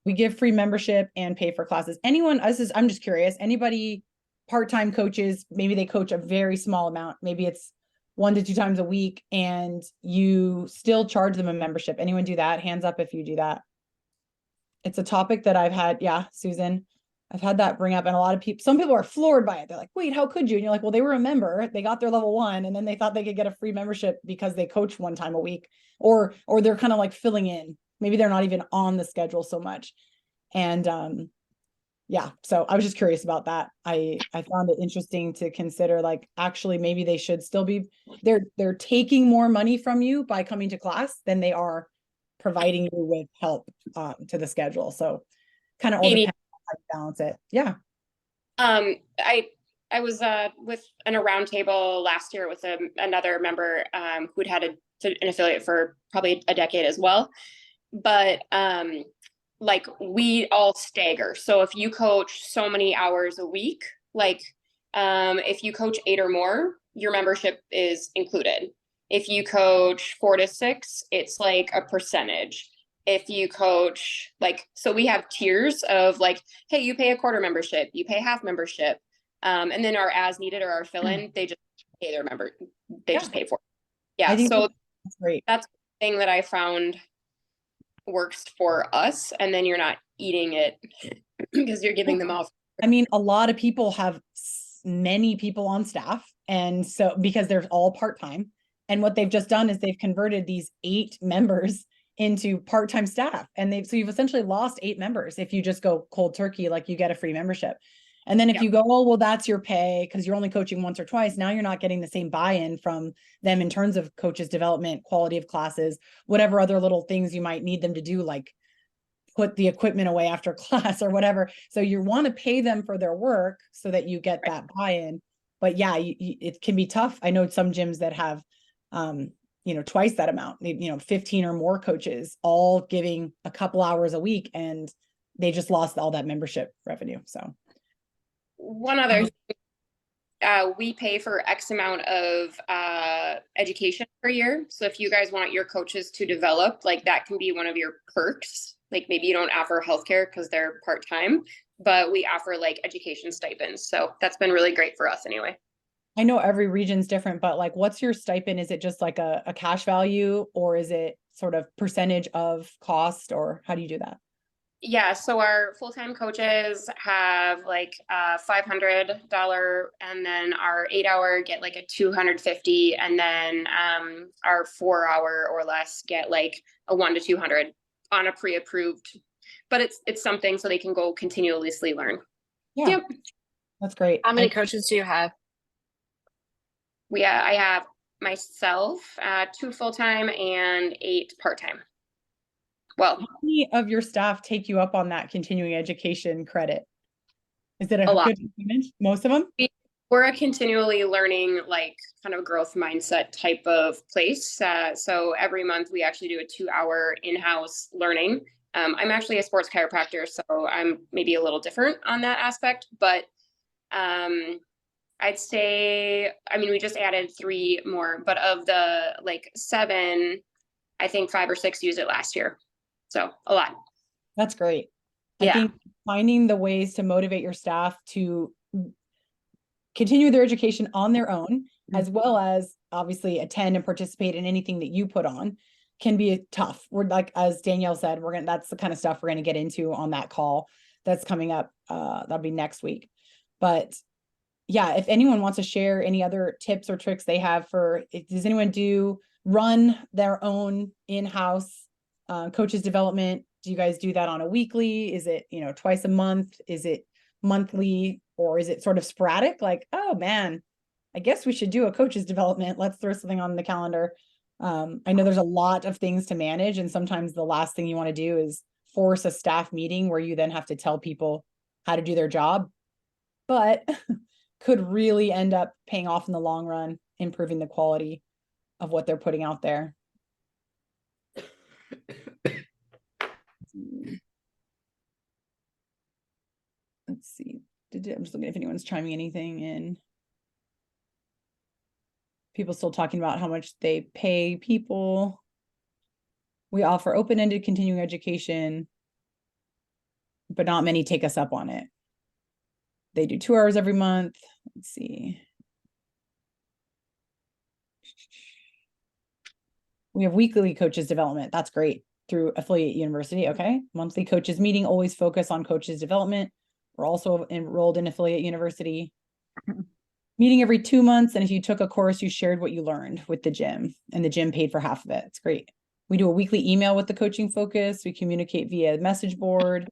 We give free membership and pay for classes. I'm just curious, anybody part-time coaches, maybe they coach a very small amount. Maybe it's 1 to 2 times a week and you still charge them a membership. Anyone do that? Hands up if you do that. It's a topic that I've had. Yeah, Susan, I've had that bring up, and a lot of people, some people are floored by it. They're like, wait, how could you? And you're like, well, they were a member, they got their level 1, and then they thought they could get a free membership because they coach 1 time a week, or they're kind of like filling in. Maybe they're not even on the schedule so much. And yeah, so I was just curious about that. I found it interesting to consider, like, actually maybe they should still be, they're taking more money from you by coming to class than they are providing you with help to the schedule. So kind of all depends on how you balance it. Yeah. I was with in a roundtable last year with another member who'd had an affiliate for probably a decade as well. But like, we all stagger. So if you coach so many hours a week, like if you coach 8 or more, your membership is included. If you coach 4 to 6, it's like a percentage. If you coach, like, so we have tiers of like, hey, you pay a quarter membership, you pay half membership. And then our as needed or our fill-in, they just pay their member, they just pay for it. Yeah. So that's great. That's the thing that I found works for us, and then you're not eating it because you're giving them off. I mean, a lot of people have many people on staff, and so because they're all part-time, and what they've just done is they've converted these 8 members into part-time staff, and so you've essentially lost 8 members if you just go cold turkey, like you get a free membership. And then if you go, oh, well, that's your pay because you're only coaching once or twice, now you're not getting the same buy-in from them in terms of coaches development, quality of classes, whatever other little things you might need them to do, like put the equipment away after class or whatever. So you want to pay them for their work so that you get that buy-in. But yeah, it can be tough. I know some gyms that have, twice that amount, 15 or more coaches all giving a couple hours a week, and they just lost all that membership revenue. So one other thing, we pay for X amount of education per year. So if you guys want your coaches to develop, like, that can be one of your perks. Like, maybe you don't offer healthcare because they're part-time, but we offer like education stipends. So that's been really great for us anyway. I know every region's different, but like, what's your stipend? Is it just like a cash value, or is it sort of percentage of cost, or how do you do that? Yeah, so our full-time coaches have like $500, and then our 8-hour get like a $250, and then our 4-hour or less get like a $100 to $200 on a pre-approved. But it's something so they can go continuously learn. Yeah, yep. That's great. How many coaches do you have? I have myself, 2 full-time and 8 part-time. Well, how many of your staff take you up on that continuing education credit? Is it a lot? Good percentage? Most of them? We're a continually learning, like, kind of growth mindset type of place. So every month we actually do a 2-hour in-house learning. I'm actually a sports chiropractor, so I'm maybe a little different on that aspect, but I'd say, I mean, we just added 3 more, but of the like 7, I think 5 or 6 used it last year. So a lot. That's great. Yeah. I think finding the ways to motivate your staff to continue their education on their own, as well as obviously attend and participate in anything that you put on, can be tough. We're, like, as Danielle said, that's the kind of stuff we're going to get into on that call that's coming up. That'll be next week. But yeah, if anyone wants to share any other tips or tricks they have does anyone run their own in-house coaches development? Do you guys do that on a weekly? Is it, twice a month? Is it monthly, or is it sort of sporadic? Like, oh man, I guess we should do a coaches development. Let's throw something on the calendar. I know there's a lot of things to manage, and sometimes the last thing you want to do is force a staff meeting where you then have to tell people how to do their job, but could really end up paying off in the long run, improving the quality of what they're putting out there. Let's see. I'm just looking if anyone's chiming anything in. People still talking about how much they pay people. We offer open-ended continuing education, but not many take us up on it. They do 2 hours every month. Let's see. We have weekly coaches development. That's great through affiliate university. Okay. Monthly coaches meeting, always focus on coaches development. We're also enrolled in affiliate university. Meeting every 2 months. And if you took a course, you shared what you learned with the gym, and the gym paid for half of it. It's great. We do a weekly email with the coaching focus. We communicate via message board,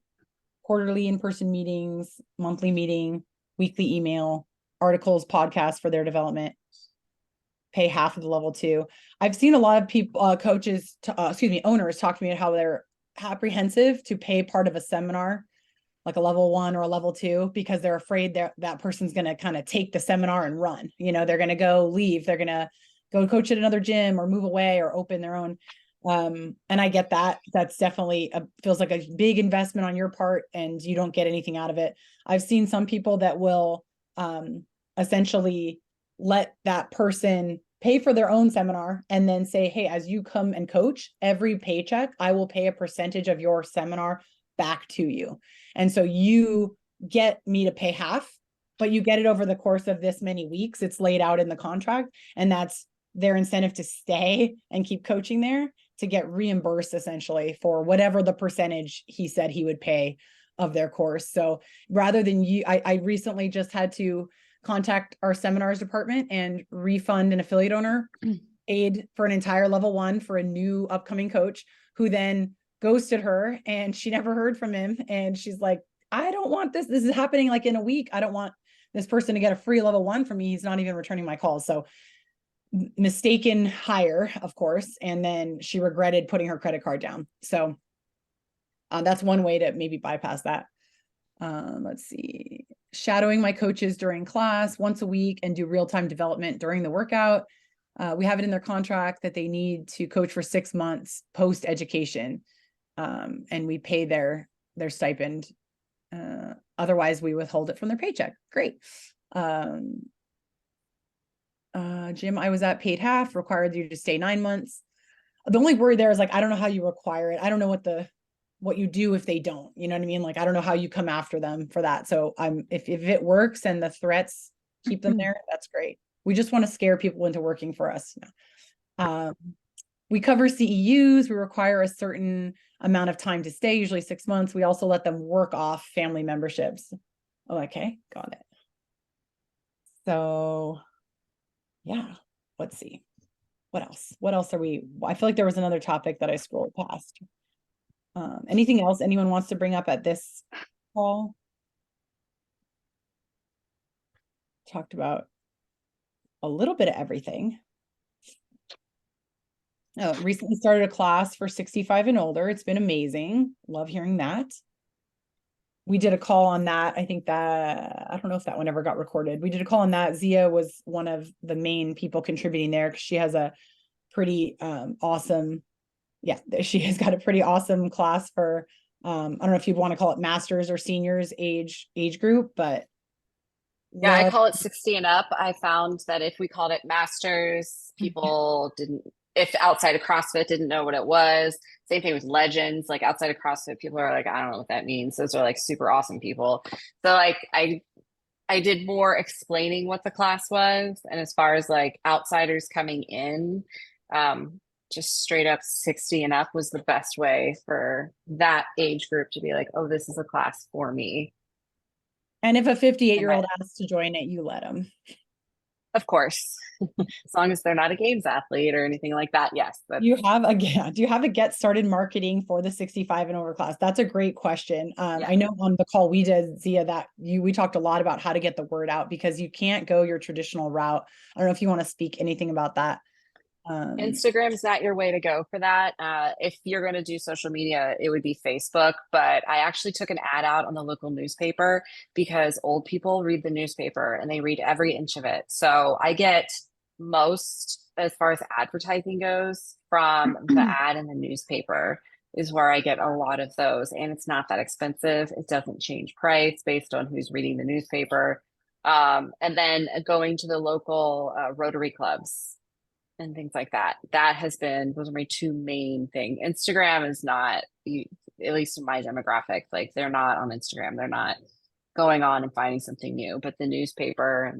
quarterly in-person meetings, monthly meeting, weekly email, articles, podcasts for their development. Pay half of the level 2. I've seen a lot of people, coaches, owners talk to me about how they're apprehensive to pay part of a seminar, like a level 1 or a level 2, because they're afraid that person's going to kind of take the seminar and run. They're going to go leave. They're going to go coach at another gym or move away or open their own. And I get that. That's definitely feels like a big investment on your part, and you don't get anything out of it. I've seen some people that will essentially let that person pay for their own seminar and then say, hey, as you come and coach, every paycheck, I will pay a percentage of your seminar back to you. And so you get me to pay half, but you get it over the course of this many weeks. It's laid out in the contract, and that's their incentive to stay and keep coaching there, to get reimbursed essentially for whatever the percentage he said he would pay of their course. So rather than I recently just had to contact our seminars department and refund an affiliate owner paid for an entire level 1 for a new upcoming coach, who then ghosted her and she never heard from him. And she's like, I don't want this. This is happening like in a week. I don't want this person to get a free level 1 from me. He's not even returning my calls. So mistaken hire, of course. And then she regretted putting her credit card down. So that's one way to maybe bypass that. Let's see. Shadowing my coaches during class once a week and do real-time development during the workout. We have it in their contract that they need to coach for 6 months post-education. And we pay their stipend. Otherwise we withhold it from their paycheck. Great. Gym I was at paid half, required you to stay 9 months. The only worry there is like, I don't know how you require it. I don't know what you do if they don't, you know what I mean? Like, I don't know how you come after them for that. So if it works and the threats keep them there, that's great. We just want to scare people into working for us. We cover CEUs. We require a certain amount of time to stay, usually 6 months. We also let them work off family memberships. Oh, okay. Got it. So yeah, let's see. What else? What else are we? I feel like there was another topic that I scrolled past. Anything else anyone wants to bring up at this call? Talked about a little bit of everything. Recently started a class for 65 and older. It's been amazing. Love hearing that. We did a call on that. I think that, I don't know if that one ever got recorded. We did a call on that. Zia was one of the main people contributing there because she has a pretty awesome, she has got a pretty awesome class for, I don't know if you want to call it masters or seniors age group, but. Yeah, I call it 60 and up. I found that if we called it masters, people if outside of CrossFit didn't know what it was. Same thing with legends, like outside of CrossFit, people are like, I don't know what that means. Those are like super awesome people. So like I did more explaining what the class was. And as far as like outsiders coming in, just straight up 60 and up was the best way for that age group to be like, oh, this is a class for me. And if a 58-year-old asks to join it, you let them. Of course, as long as they're not a games athlete or anything like that. Yes. Do you have a get started marketing for the 65 and over class? That's a great question. I know on the call we did, Zia, we talked a lot about how to get the word out because you can't go your traditional route. I don't know if you want to speak anything about that. Instagram's not your way to go for that. If you're going to do social media, it would be Facebook. But I actually took an ad out on the local newspaper because old people read the newspaper and they read every inch of it. So I get most, as far as advertising goes, from the ad in the newspaper is where I get a lot of those. And it's not that expensive. It doesn't change price based on who's reading the newspaper. And then going to the local Rotary clubs and things like that. Those are my two main things. Instagram is not, at least in my demographic, like they're not on Instagram. They're not going on and finding something new, but the newspaper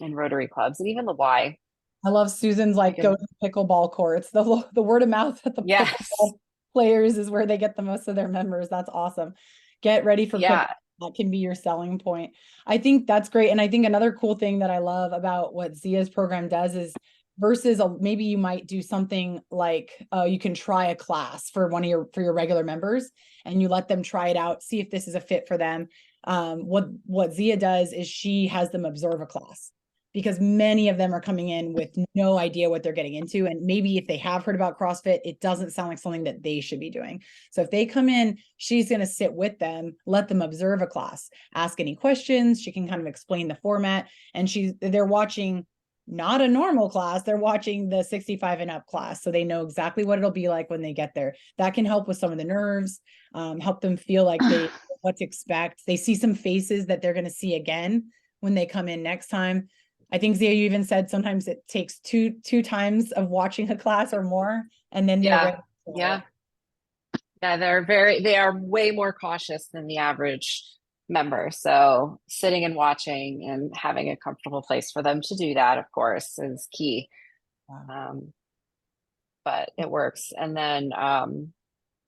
and Rotary clubs and even the Y I love Susan's like go to pickleball courts. The word of mouth at the Yes. pickleball players is where they get the most of their members. That's awesome. Get ready for Yeah. pickleball. That can be your selling point. I think that's great. And I think another cool thing that I love about what Zia's program does is versus maybe you might do something like you can try a class for for your regular members and you let them try it out, see if this is a fit for them. What Zia does is she has them observe a class, because many of them are coming in with no idea what they're getting into. And maybe if they have heard about CrossFit, it doesn't sound like something that they should be doing. So if they come in, she's going to sit with them, let them observe a class, ask any questions. She can kind of explain the format, and they're watching not a normal class. They're watching the 65 and up class. So they know exactly what it'll be like when they get there. That can help with some of the nerves, help them feel like they know what to expect. They see some faces that they're going to see again when they come in next time. I think Zia, you even said sometimes it takes two times of watching a class or more, and then they're ready. Yeah. They are way more cautious than the average member. So sitting and watching and having a comfortable place for them to do that, of course, is key. Wow. But it works. And then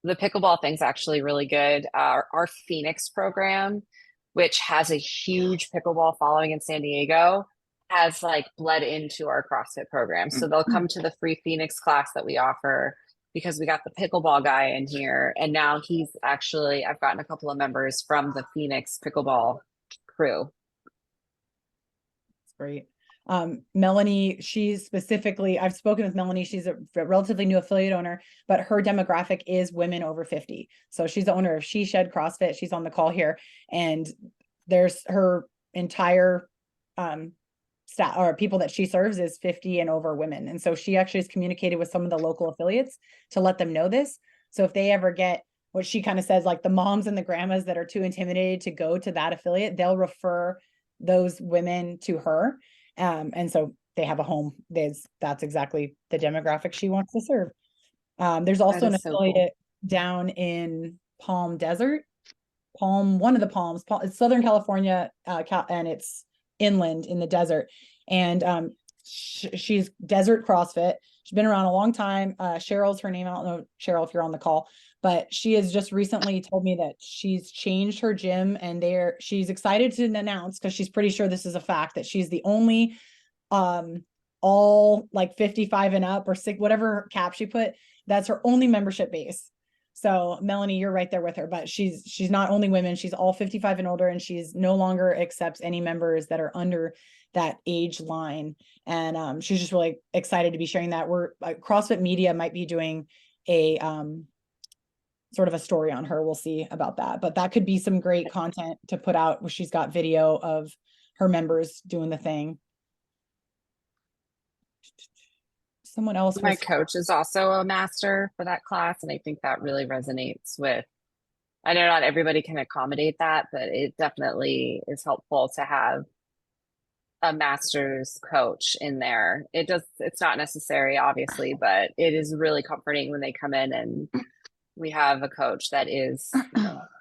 the pickleball thing's actually really good. Our Phoenix program, which has a huge pickleball following in San Diego, has like bled into our CrossFit program. So they'll come to the free Phoenix class that we offer because we got the pickleball guy in here. And now I've gotten a couple of members from the Phoenix pickleball crew. That's great. Melanie, I've spoken with Melanie. She's a relatively new affiliate owner, but her demographic is women over 50. So she's the owner of She Shed CrossFit. She's on the call here, and there's her entire staff or people that she serves is 50 and over women. And so she actually has communicated with some of the local affiliates to let them know this. So if they ever get what she kind of says, like the moms and the grandmas that are too intimidated to go to that affiliate, they'll refer those women to her. And so they have a home. That's exactly the demographic she wants to serve. There's also an affiliate down in Palm Desert, one of the Palms, it's Southern California, and it's inland in the desert. And she's Desert CrossFit. She's been around a long time. Cheryl's her name. I don't know, Cheryl, if you're on the call, but she has just recently told me that she's changed her gym, and she's excited to announce, because she's pretty sure this is a fact, that she's the only all like 55 and up or sick, whatever cap she put, that's her only membership base. So Melanie, you're right there with her, but she's not only women, she's all 55 and older, and she's no longer accepts any members that are under that age line. And she's just really excited to be sharing that. CrossFit Media might be doing a sort of a story on her. We'll see about that, but that could be some great content to put out where she's got video of her members doing the thing. Someone else. My coach is also a master for that class, and I think that really resonates with, I know not everybody can accommodate that, but it definitely is helpful to have a master's coach in there. It's not necessary, obviously, but it is really comforting when they come in and we have a coach that is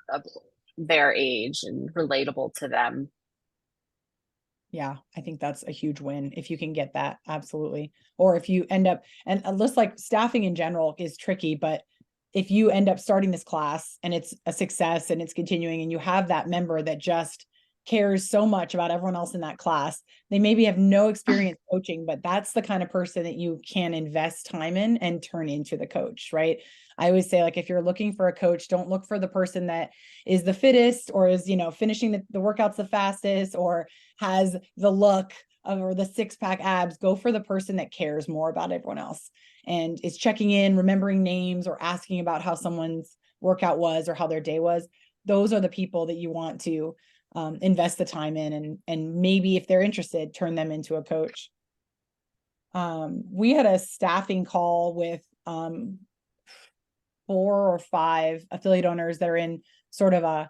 of their age and relatable to them. Yeah, I think that's a huge win if you can get that. Absolutely. Or if you end up, and just like staffing in general is tricky, but if you end up starting this class and it's a success and it's continuing, and you have that member that just cares so much about everyone else in that class, they maybe have no experience coaching, but that's the kind of person that you can invest time in and turn into the coach, right? I always say, like, if you're looking for a coach, don't look for the person that is the fittest or is, finishing the workouts the fastest or has the look or the 6-pack abs. Go for the person that cares more about everyone else and is checking in, remembering names, or asking about how someone's workout was or how their day was. Those are the people that you want to invest the time in, and maybe if they're interested, turn them into a coach. We had a staffing call with 4 or 5 affiliate owners that are in sort of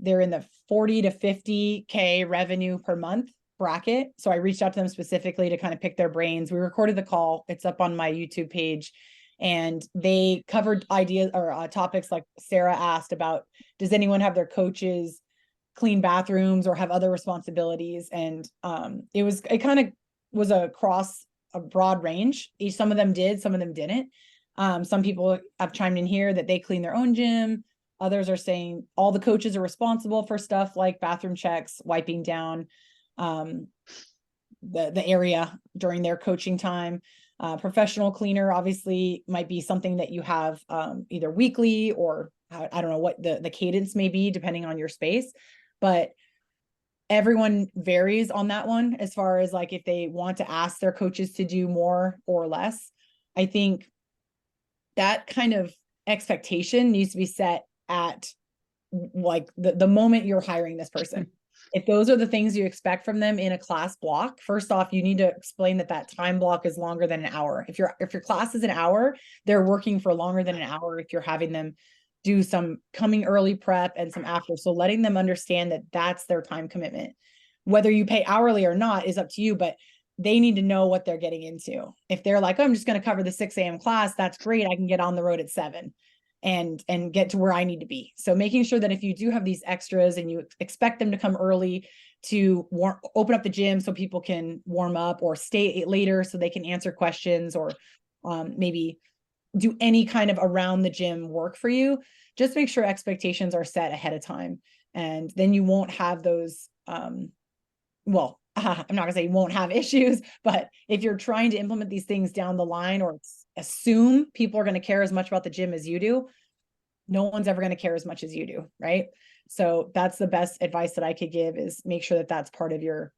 they're in the 40 to 50K revenue per month bracket. So I reached out to them specifically to kind of pick their brains. We recorded the call. It's up on my YouTube page, and they covered ideas or topics like Sarah asked about, does anyone have their coaches clean bathrooms or have other responsibilities? And it kind of was across a broad range. Some of them did, some of them didn't. Some people have chimed in here that they clean their own gym. Others are saying all the coaches are responsible for stuff like bathroom checks, wiping down the area during their coaching time. Professional cleaner obviously might be something that you have either weekly, or I don't know what the cadence may be depending on your space, but everyone varies on that one as far as like if they want to ask their coaches to do more or less. I think that kind of expectation needs to be set at like the moment you're hiring this person. If those are the things you expect from them in a class block, first off, you need to explain that time block is longer than an hour. If your class is an hour, they're working for longer than an hour if you're having them do some coming early prep and some after. So letting them understand that that's their time commitment. Whether you pay hourly or not is up to you, but they need to know what they're getting into. If they're like, oh, I'm just going to cover the 6 a.m. class, that's great. I can get on the road at 7 and get to where I need to be. So making sure that if you do have these extras and you expect them to come early to open up the gym so people can warm up, or stay later so they can answer questions, or maybe do any kind of around the gym work for you, just make sure expectations are set ahead of time. And then you won't have those, well, I'm not gonna say you won't have issues, but if you're trying to implement these things down the line, or assume people are going to care as much about the gym as you do, no one's ever going to care as much as you do, right? So that's the best advice that I could give, is make sure that that's part of your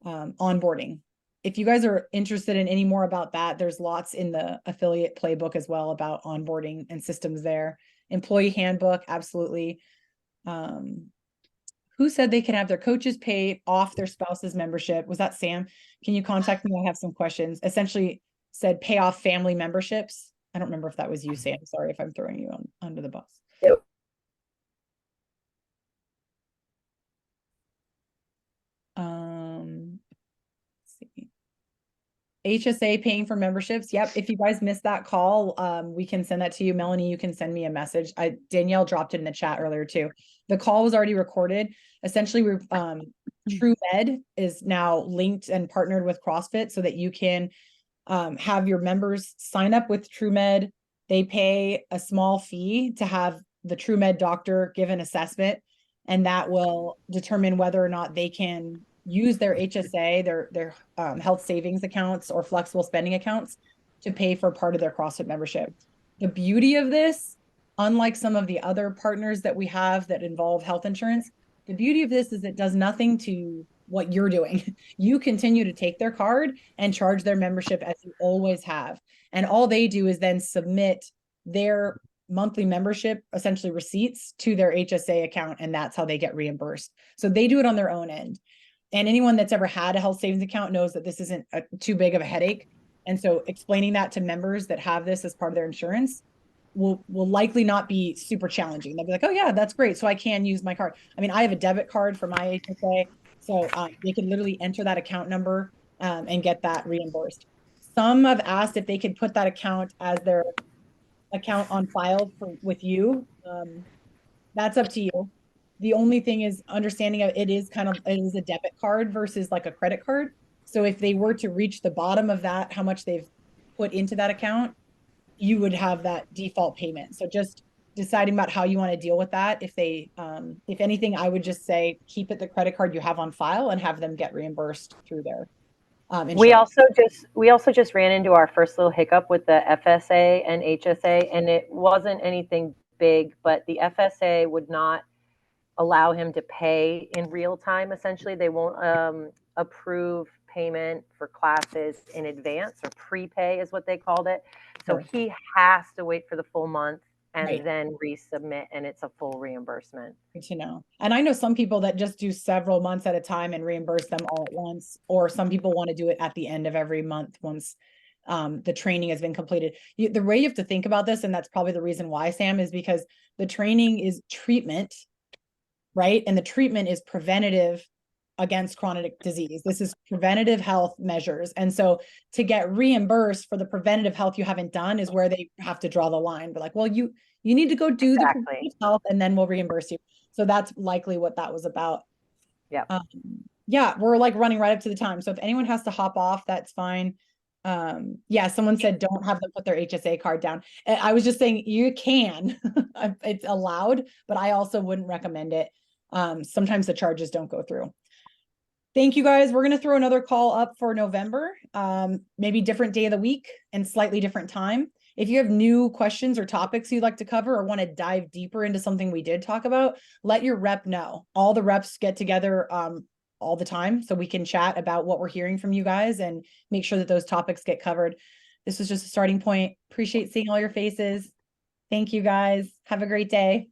onboarding. If you guys are interested in any more about that, there's lots in the affiliate playbook as well about onboarding and systems there. Employee handbook, absolutely. Who said they can have their coaches pay off their spouse's membership? Was that Sam? Can you contact me? I have some questions. Essentially said pay off family memberships. I don't remember if that was you, Sam. Sorry if I'm throwing you under the bus. Yep. Let's see. HSA paying for memberships. Yep. If you guys missed that call, we can send that to you. Melanie, you can send me a message. Danielle dropped it in the chat earlier too. The call was already recorded. Essentially, we're TrueMed is now linked and partnered with CrossFit so that you can have your members sign up with TrueMed. They pay a small fee to have the TrueMed doctor give an assessment, and that will determine whether or not they can use their HSA, their health savings accounts or flexible spending accounts to pay for part of their CrossFit membership. The beauty of this, unlike some of the other partners that we have that involve health insurance, the beauty of this is it does nothing to what you're doing. You continue to take their card and charge their membership as you always have. And all they do is then submit their monthly membership, essentially receipts, to their HSA account, and that's how they get reimbursed. So they do it on their own end. And anyone that's ever had a health savings account knows that this isn't too big of a headache. And so explaining that to members that have this as part of their insurance will likely not be super challenging. They'll be like, oh yeah, that's great. So I can use my card. I mean, I have a debit card for my HSA. So they can literally enter that account number and get that reimbursed. Some have asked if they could put that account as their account on file with you. That's up to you. The only thing is understanding it is a debit card versus like a credit card. So if they were to reach the bottom of that, how much they've put into that account, you would have that default payment. So just deciding about how you want to deal with that. If they, if anything, I would just say, keep it the credit card you have on file and have them get reimbursed through their insurance. We also just ran into our first little hiccup with the FSA and HSA, and it wasn't anything big, but the FSA would not allow him to pay in real time. Essentially, they won't approve payment for classes in advance, or prepay is what they called it. So he has to wait for the full month and then resubmit, and it's a full reimbursement. Good to know. And I know some people that just do several months at a time and reimburse them all at once, or some people want to do it at the end of every month once the training has been completed. The way you have to think about this, and that's probably the reason why, Sam, is because the training is treatment, right? And the treatment is preventative against chronic disease. This is preventative health measures. And so to get reimbursed for the preventative health you haven't done is where they have to draw the line. But like, well, you need to go do the preventative health and then we'll reimburse you. So that's likely what that was about. Yeah. Yeah, we're like running right up to the time. So if anyone has to hop off, that's fine. Yeah, someone said don't have them put their HSA card down. I was just saying you can. It's allowed, but I also wouldn't recommend it. Sometimes the charges don't go through. Thank you guys. We're going to throw another call up for November, maybe different day of the week and slightly different time. If you have new questions or topics you'd like to cover or want to dive deeper into something we did talk about, let your rep know. All the reps get together all the time so we can chat about what we're hearing from you guys and make sure that those topics get covered. This was just a starting point. Appreciate seeing all your faces. Thank you guys. Have a great day.